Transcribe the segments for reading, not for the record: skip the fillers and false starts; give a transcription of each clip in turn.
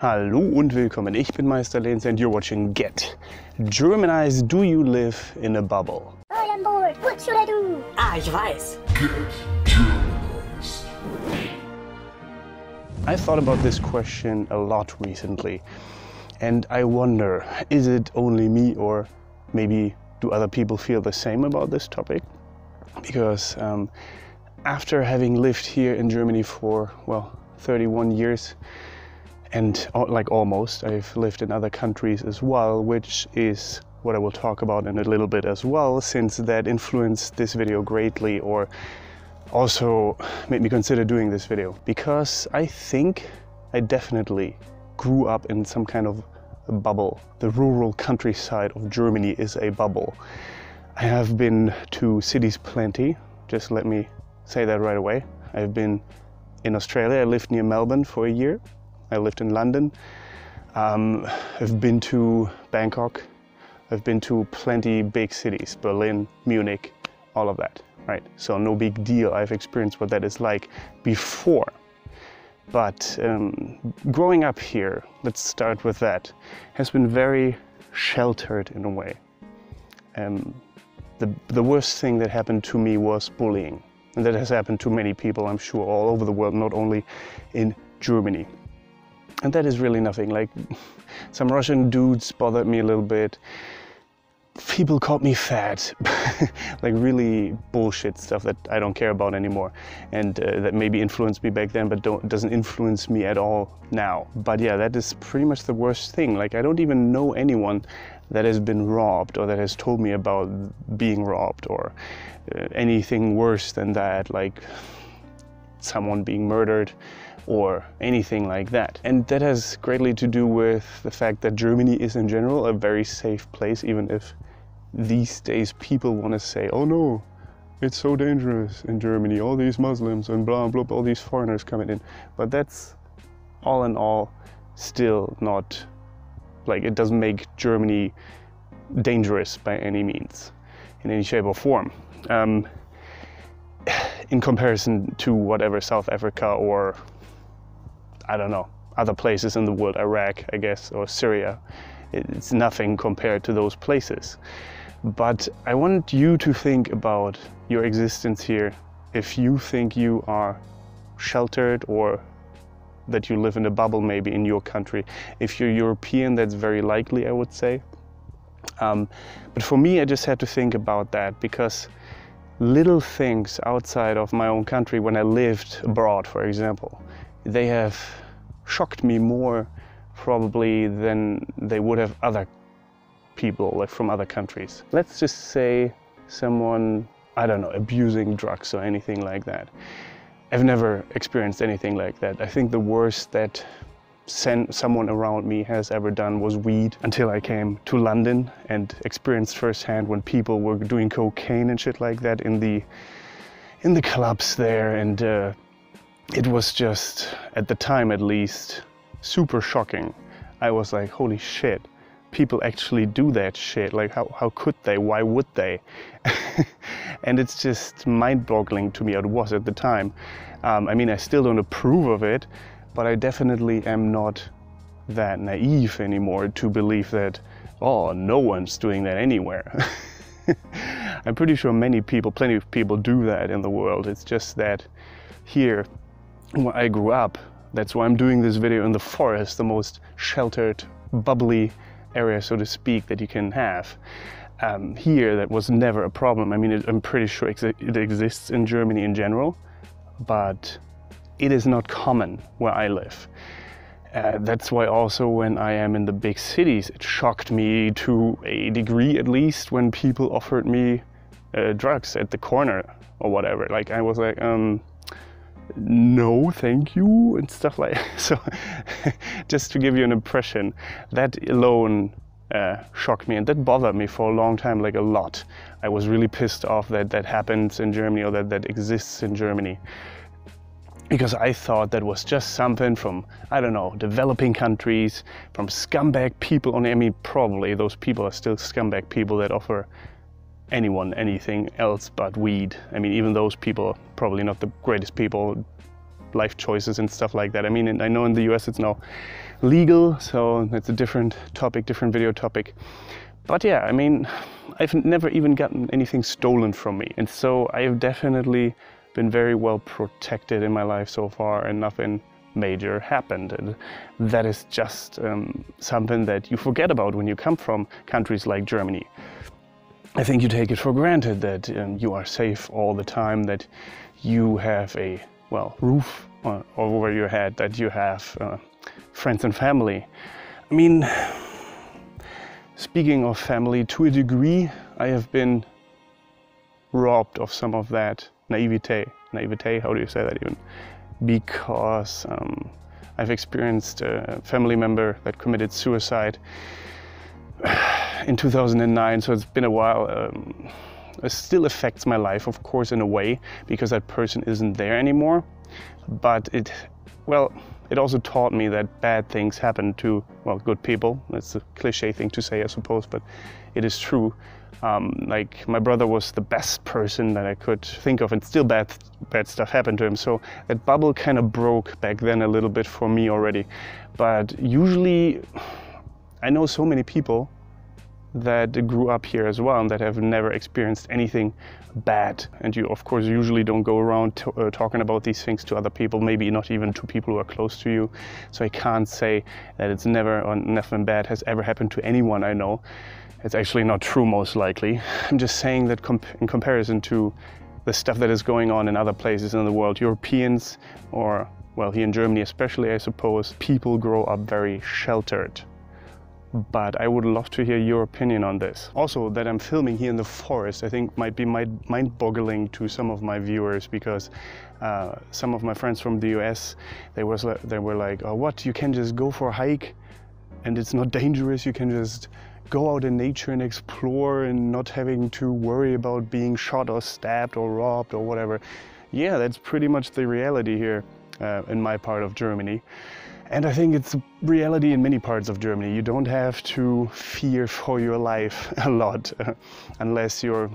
Hallo und willkommen, ich bin Meister Lenz and you're watching Get Germanized. Do you live in a bubble? I am bored. What should I do? Ah, ich weiß. Get Germanized. I thought about this question a lot recently, and I wonder, is it only me, or maybe do other people feel the same about this topic? Because after having lived here in Germany for, well, 31 years, and like almost, I've lived in other countries as well, which is what I will talk about in a little bit as well, since that influenced this video greatly, or also made me consider doing this video. Because I think I definitely grew up in some kind of a bubble. The rural countryside of Germany is a bubble. I have been to cities plenty, just let me say that right away. I've been in Australia, I lived near Melbourne for a year. I lived in London. I've been to Bangkok. I've been to plenty big cities, Berlin, Munich, all of that, right? So no big deal. I've experienced what that is like before. But growing up here, let's start with that, has been very sheltered in a way. The worst thing that happened to me was bullying. And that has happened to many people, I'm sure, all over the world, not only in Germany. And that is really nothing. Like, some Russian dudes bothered me a little bit. People called me fat. Like really bullshit stuff that I don't care about anymore. And that maybe influenced me back then, but doesn't influence me at all now. But yeah, that is pretty much the worst thing. Like, I don't even know anyone that has been robbed or that has told me about being robbed or anything worse than that, like someone being murdered or anything like that. And that has greatly to do with the fact that Germany is in general a very safe place, even if these days people want to say, oh no, it's so dangerous in Germany, all these Muslims and blah, blah, all these foreigners coming in. But that's all in all still not, like, it doesn't make Germany dangerous by any means, in any shape or form. In comparison to whatever, South Africa or, I don't know, other places in the world, Iraq, I guess, or Syria. It's nothing compared to those places. But I want you to think about your existence here. If you think you are sheltered or that you live in a bubble maybe in your country. If you're European, that's very likely, I would say. But for me, I just had to think about that because little things outside of my own country, when I lived abroad, for example, they have shocked me more probably than they would have other people, like from other countries. Let's just say someone, I don't know, abusing drugs or anything like that. I've never experienced anything like that. I think the worst that someone around me has ever done was weed, until I came to London and experienced firsthand when people were doing cocaine and shit like that in the clubs there, and it was just, at the time at least, super shocking. I was like, holy shit, people actually do that shit. Like, how could they? Why would they? And it's just mind-boggling to me, it was at the time. I mean, I still don't approve of it, but I definitely am not that naive anymore to believe that, oh, no one's doing that anywhere. I'm pretty sure plenty of people do that in the world. It's just that here, where I grew up, that's why I'm doing this video in the forest, the most sheltered, bubbly area, so to speak, that you can have. Here, that was never a problem. I mean, I'm pretty sure it exists in Germany in general, but it is not common where I live. That's why also when I am in the big cities, it shocked me to a degree at least when people offered me drugs at the corner or whatever. Like, I was like, no, thank you, and stuff like that. So just to give you an impression, that alone shocked me, and that bothered me for a long time, like a lot. I was really pissed off that that happens in Germany, or that exists in Germany. Because I thought that was just something from, I don't know, developing countries, from scumbag people. I mean, probably those people are still scumbag people that offer anyone anything else but weed. I mean, even those people are probably not the greatest people life choices and stuff like that. I mean, I know in the US it's now legal, so that's a different topic, different video topic. But yeah, I mean, I've never even gotten anything stolen from me. And so I have definitely been very well protected in my life so far, and nothing major happened. And that is just something that you forget about when you come from countries like Germany. I think you take it for granted that you are safe all the time, that you have a, well, roof over your head, that you have friends and family. I mean, speaking of family, to a degree, I have been robbed of some of that naivete, how do you say that even? Because I've experienced a family member that committed suicide in 2009, so it's been a while. It still affects my life, of course, in a way, because that person isn't there anymore. But it also taught me that bad things happen to, well, good people. That's a cliche thing to say, I suppose, but it is true. Like, my brother was the best person that I could think of, and still bad stuff happened to him. So that bubble kind of broke back then a little bit for me already. But usually, I know so many people that grew up here as well and that have never experienced anything bad. And you, of course, usually don't go around talking about these things to other people, maybe not even to people who are close to you. So I can't say that it's never or nothing bad has ever happened to anyone I know. It's actually not true, most likely. I'm just saying that in comparison to the stuff that is going on in other places in the world, Europeans, or, well, here in Germany especially, I suppose, people grow up very sheltered. But I would love to hear your opinion on this. Also, that I'm filming here in the forest, I think might be mind-boggling to some of my viewers, because some of my friends from the US, they were like, oh, what, you can just go for a hike and it's not dangerous, you can just go out in nature and explore and not having to worry about being shot or stabbed or robbed or whatever. Yeah, that's pretty much the reality here in my part of Germany. And I think it's a reality in many parts of Germany. You don't have to fear for your life a lot, unless you're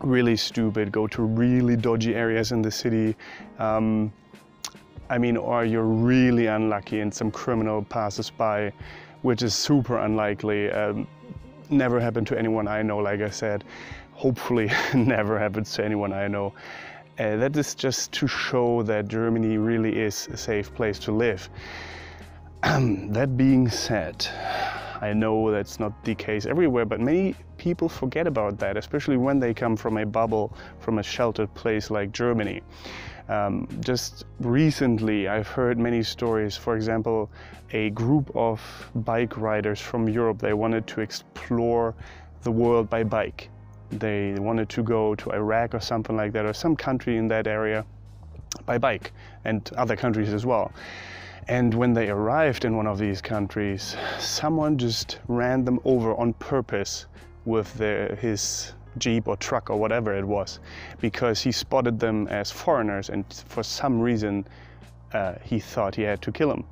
really stupid, go to really dodgy areas in the city. I mean, or you're really unlucky and some criminal passes by, which is super unlikely. Never happened to anyone I know, like I said. Hopefully never happens to anyone I know. That is just to show that Germany really is a safe place to live. That being said, I know that's not the case everywhere, but many people forget about that, especially when they come from a bubble, from a sheltered place like Germany. Just recently, I've heard many stories. For example, a group of bike riders from Europe, they wanted to explore the world by bike. They wanted to go to Iraq or something like that, or some country in that area by bike, and other countries as well. And when they arrived in one of these countries, someone just ran them over on purpose with his Jeep or truck or whatever it was, because he spotted them as foreigners, and for some reason he thought he had to kill them.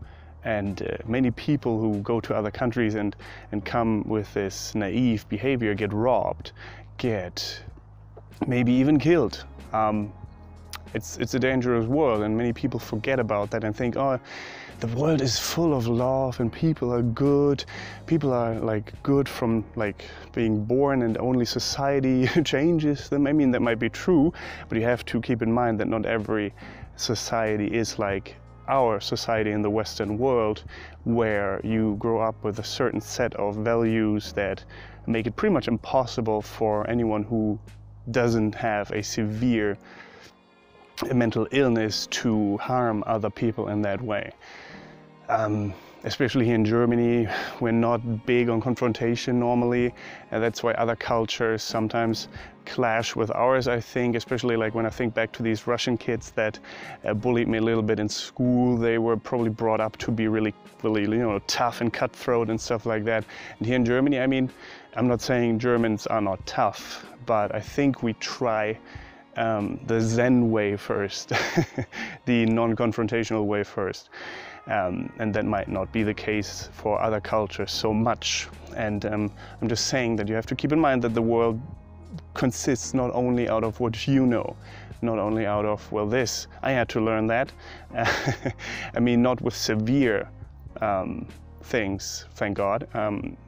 And many people who go to other countries and come with this naive behavior get robbed, get maybe even killed. It's a dangerous world, and many people forget about that and think, oh, the world is full of love and people are good. People are like good from like being born, and only society changes them. I mean, that might be true, but you have to keep in mind that not every society is like our society in the Western world, where you grow up with a certain set of values that make it pretty much impossible for anyone who doesn't have a severe mental illness to harm other people in that way. Especially here in Germany, we're not big on confrontation normally, and that's why other cultures sometimes clash with ours, I think. Especially like when I think back to these Russian kids that bullied me a little bit in school. They were probably brought up to be really, you know, tough and cutthroat and stuff like that. And here in Germany, I mean, I'm not saying Germans are not tough, but I think we try the Zen way first, the non-confrontational way first. And that might not be the case for other cultures so much. And I'm just saying that you have to keep in mind that the world consists not only out of what you know, not only out of, well, this, I had to learn that. I mean, not with severe things, thank God,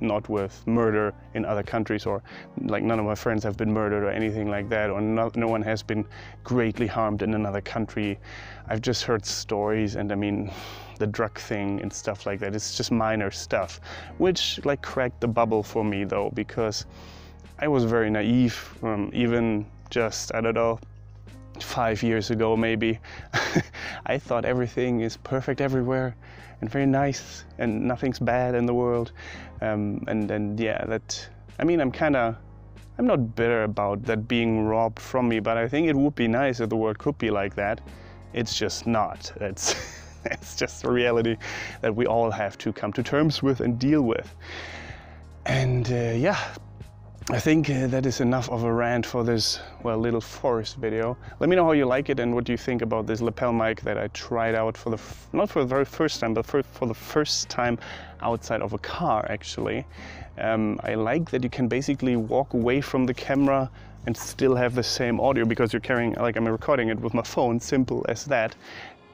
not with murder in other countries, or like none of my friends have been murdered or anything like that, or no one has been greatly harmed in another country. I've just heard stories, and I mean, the drug thing and stuff like that, it's just minor stuff, which like cracked the bubble for me though, because I was very naive, even just, I don't know, 5 years ago maybe. I thought everything is perfect everywhere and very nice and nothing's bad in the world, and yeah, that, I mean, I'm not bitter about that being robbed from me, but I think it would be nice if the world could be like that. It's just not. It's just a reality that we all have to come to terms with and deal with. And yeah, I think that is enough of a rant for this, well, little forest video. Let me know how you like it and what you think about this lapel mic that I tried out for not for the very first time, but for the first time outside of a car, actually. I like that you can basically walk away from the camera and still have the same audio, because you're carrying, like I'm recording it with my phone, simple as that.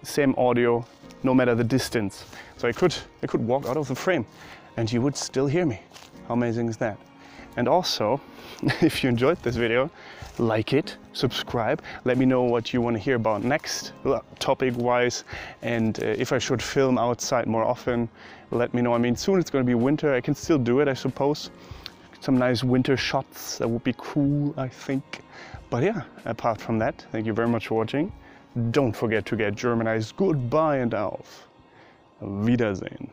Same audio, no matter the distance. So I could walk out of the frame and you would still hear me. How amazing is that? And also, if you enjoyed this video, like it, subscribe, let me know what you want to hear about next, topic-wise, and if I should film outside more often, let me know. I mean, soon it's going to be winter, I can still do it, I suppose. Some nice winter shots, that would be cool, I think. But yeah, apart from that, thank you very much for watching. Don't forget to get Germanized. Goodbye and auf Wiedersehen.